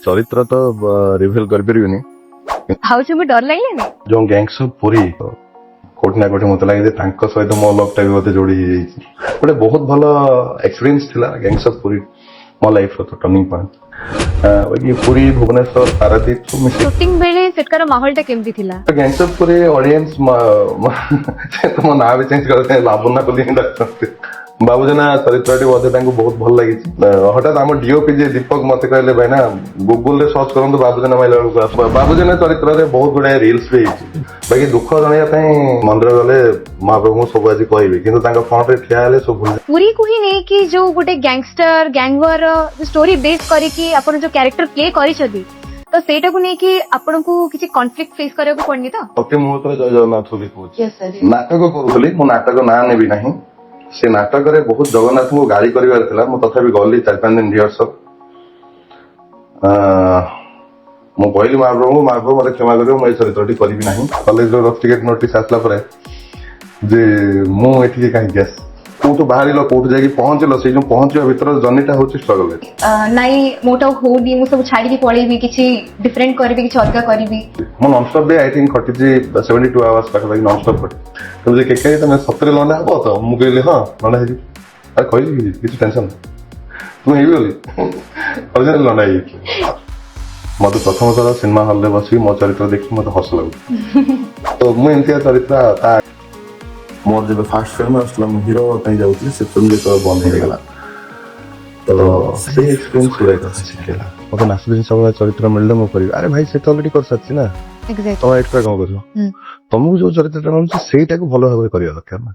चरित्र तो रिवील करପାରିबिनी भाउजी में डर लागलानी जो गैंग्स ऑफ पुरी कोठी ना कोठी मत लगे तांको सहित मो लवटा भी मते जोड़ी ही जाइछि गोटे बहुत भलो एक्सपीरियंस थिला गैंग्स ऑफ पुरी मो लाइफ रो टर्निंग पॉइंट ये पुरी भुवनेश्वर पारादीप सब मिसे शूटिंग बेले सेटकार माहौल टा केमती थिला गैंग्स ऑफ पुरी ऑडियंस से तो मो ना भी चेंज करते लाबुना को दिन डाक्टर बाबूजना चरित्रटी बहुत भल लगी हठात आम डीओपी जे दीपक मत कहले भाई ना गूगल रे सर्च करंतु बाबूजना माइला बाबूजना चरित्र रे बहुत गुडे रील्स भी बाकी दुख जणिया मंदिर गले महाप्रभु सब आज कहबे किंतु तांका फ्रंट रे ठिया हेले सब भूल पूरी को ही नहीं कि जो गोटे गैंगस्टर गैंगवर स्टोरी बेस करिकी आपण जो कैरेक्टर प्ले करिसदी तो सेटा को नहीं कि आपण को किसी कॉन्फ्लिक्ट फेस करे को पड़नी तो ओके मुहूर्त जय जगन्नाथ भी कहूँ यस सर नाटक करूली मो नाटक ना नेबी नहीं से नाटक रे बहुत जगन्नाथ को गाड़ी करिवार थिला मो तथापि गली 4-5 दिन रिहर्सल मो कहली महाप्रभु मते क्षमा करियो मो चरित्रटी करिबि नाही कॉलेज रो टिकेट नोटिस आसला परे जे मो एठी काहे गैस कोठो बाहरिलो कोठो जाकी पहुंचलो से जो पहुंचवा भीतर जर्नीटा होची स्ट्रगल नाई मोटा होनी मु सब छाड़ी पळेबी किछि डिफरेंट करबी किछि अलगा करबी मो non stop day I think खटी जे 72 आवर्स पाखा लागी नॉन स्टॉप खटी तो जे केके तमे सतरे लना हो तो मु कहले हां लना हेजी अरे कहली किछि टेंशन तू हेबी बोली ओरिजिनल लना हे मते प्रथम थर सिनेमा हॉल रे बसी मो चरित्र देखि मते हस लागु तो मु एंतिया चरित्र ता मोर जब फर्स्ट फिल्म आसला मु हीरो कहीं जाउथि से फिल्म तो बंद हो गेला तो से एक्सपीरियंस पूरा का सिखेला मते नासबिन सब चरित्र मिलले मो करी अरे भाई से तो ऑलरेडी कर सकछि ना एग्जैक्ट तो एक्स्ट्रा काम करियो तुमको जो चरित्रटा मिलुछि सेटा को भलो भाबे करियो दरकार ना